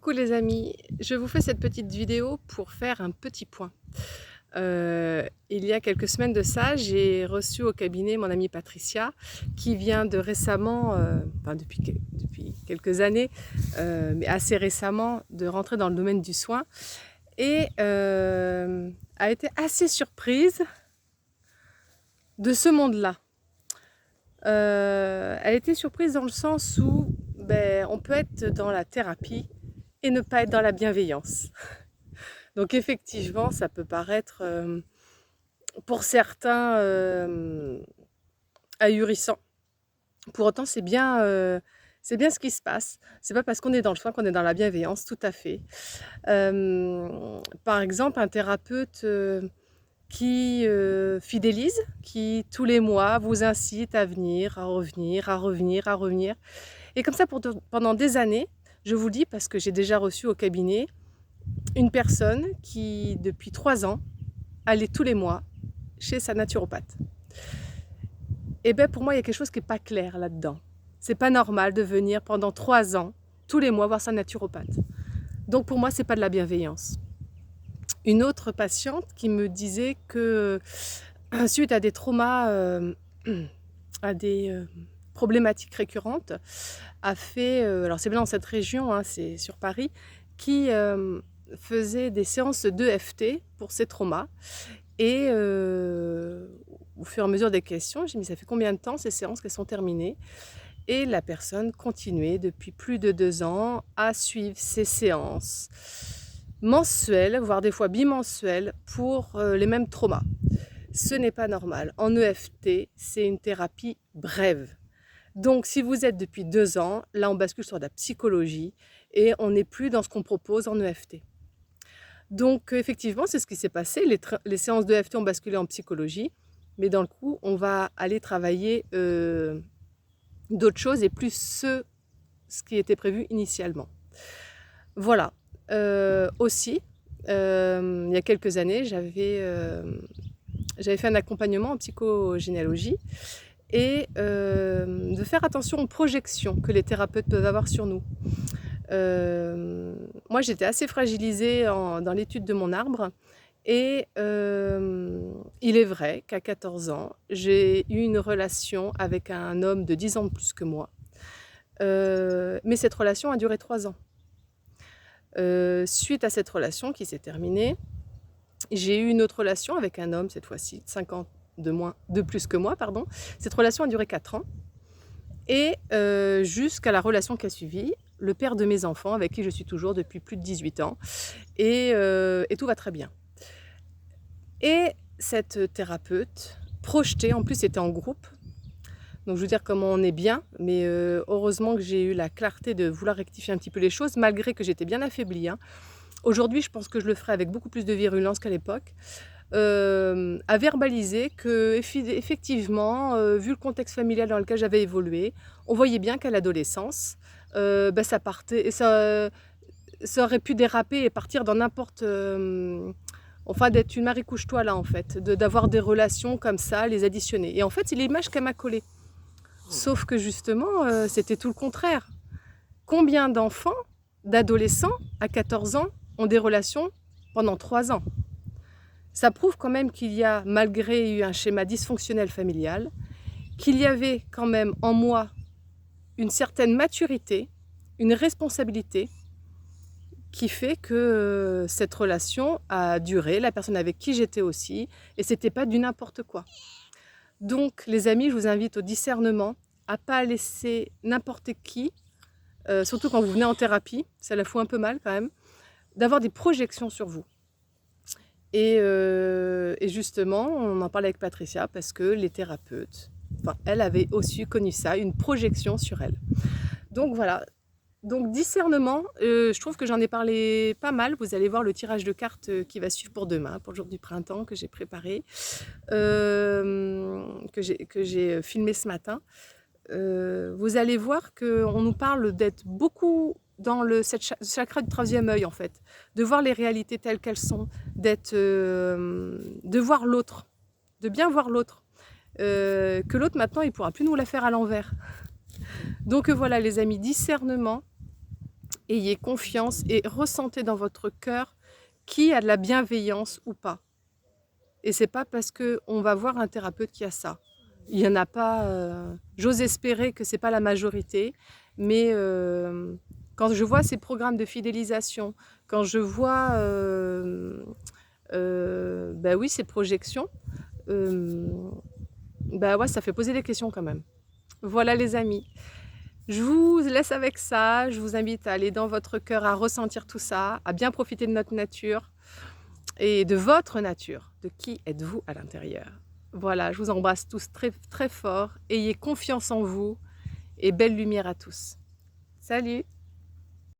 Coucou les amis, je vous fais cette petite vidéo pour faire un petit point. Il y a quelques semaines de ça, j'ai reçu au cabinet mon amie Patricia qui vient de récemment, depuis quelques années, mais assez récemment, de rentrer dans le domaine du soin et a été assez surprise de ce monde-là. Elle a été surprise dans le sens où on peut être dans la thérapie et ne pas être dans la bienveillance. Donc effectivement, ça peut paraître pour certains ahurissant. Pour autant, c'est bien ce qui se passe. C'est pas parce qu'on est dans le soin qu'on est dans la bienveillance, tout à fait. Par exemple, un thérapeute qui fidélise, qui tous les mois vous incite à venir, à revenir, à revenir, à revenir. Et comme ça pendant des années, je vous le dis parce que j'ai déjà reçu au cabinet une personne qui, depuis 3 ans, allait tous les mois chez sa naturopathe. Et bien pour moi, il y a quelque chose qui n'est pas clair là-dedans. C'est pas normal de venir pendant 3 ans, tous les mois, voir sa naturopathe. Donc pour moi, c'est pas de la bienveillance. Une autre patiente qui me disait que suite à des traumas, à des problématiques récurrentes, a fait, alors c'est bien dans cette région, hein, c'est sur Paris, qui faisait des séances d'EFT pour ses traumas. Et au fur et à mesure des questions, j'ai dit mais ça fait combien de temps ces séances qu'elles sont terminées? Et la personne continuait depuis plus de 2 ans à suivre ces séances mensuelles, voire des fois bimensuelles, pour les mêmes traumas. Ce n'est pas normal. En EFT, c'est une thérapie brève. Donc si vous êtes depuis 2 ans, là on bascule sur de la psychologie et on n'est plus dans ce qu'on propose en EFT. Donc effectivement, c'est ce qui s'est passé. Les séances d'EFT ont basculé en psychologie, mais dans le coup, on va aller travailler d'autres choses et plus ce qui était prévu initialement. Voilà. Aussi, il y a quelques années, j'avais fait un accompagnement en psychogénéalogie et de faire attention aux projections que les thérapeutes peuvent avoir sur nous. Moi, j'étais assez fragilisée dans l'étude de mon arbre et il est vrai qu'à 14 ans, j'ai eu une relation avec un homme de 10 ans de plus que moi. Mais cette relation a duré 3 ans. Suite à cette relation qui s'est terminée, j'ai eu une autre relation avec un homme, cette fois-ci, 5 ans de plus que moi, pardon. Cette relation a duré 4 ans. Et jusqu'à la relation qui a suivi, le père de mes enfants, avec qui je suis toujours depuis plus de 18 ans, et tout va très bien. Et cette thérapeute projetée, en plus c'était en groupe, donc je veux dire comment on est bien, mais heureusement que j'ai eu la clarté de vouloir rectifier un petit peu les choses, malgré que j'étais bien affaiblie. Hein. Aujourd'hui, je pense que je le ferai avec beaucoup plus de virulence qu'à l'époque. À verbaliser que effectivement, vu le contexte familial dans lequel j'avais évolué, on voyait bien qu'à l'adolescence, ça partait, ça aurait pu déraper et partir dans n'importe, enfin d'être une Marie couche-toi là en fait, d'avoir des relations comme ça, les additionner. Et en fait, c'est l'image qu'elle m'a collée. Sauf que justement, c'était tout le contraire. Combien d'enfants, d'adolescents à 14 ans ont des relations pendant 3 ans? Ça prouve quand même qu'il y a, malgré un schéma dysfonctionnel familial, qu'il y avait quand même en moi une certaine maturité, une responsabilité qui fait que cette relation a duré, la personne avec qui j'étais aussi, et c'était pas du n'importe quoi. Donc les amis, je vous invite au discernement, à pas laisser n'importe qui, surtout quand vous venez en thérapie, ça la fout un peu mal quand même, d'avoir des projections sur vous. Et justement, on en parlait avec Patricia parce que les thérapeutes, elle avait aussi connu ça, une projection sur elle. Donc voilà, donc discernement, je trouve que j'en ai parlé pas mal. Vous allez voir le tirage de cartes qui va suivre pour demain, pour le jour du printemps que j'ai préparé, que j'ai filmé ce matin. Vous allez voir qu'on nous parle d'être beaucoup dans le chakra du 3e œil en fait, de voir les réalités telles qu'elles sont, de voir l'autre, de bien voir l'autre, que l'autre maintenant il pourra plus nous la faire à l'envers. Donc voilà les amis, discernement Ayez confiance et ressentez dans votre cœur qui a de la bienveillance ou pas. Et c'est pas parce qu'on va voir un thérapeute qui a ça. Il n'y en a pas, j'ose espérer que c'est pas la majorité, mais quand je vois ces programmes de fidélisation, quand je vois bah oui, ces projections, bah ouais, ça fait poser des questions quand même. Voilà les amis. Je vous laisse avec ça, je vous invite à aller dans votre cœur, à ressentir tout ça, à bien profiter de notre nature et de votre nature, de qui êtes-vous à l'intérieur. Voilà, je vous embrasse tous très, très fort, ayez confiance en vous et belle lumière à tous. Salut!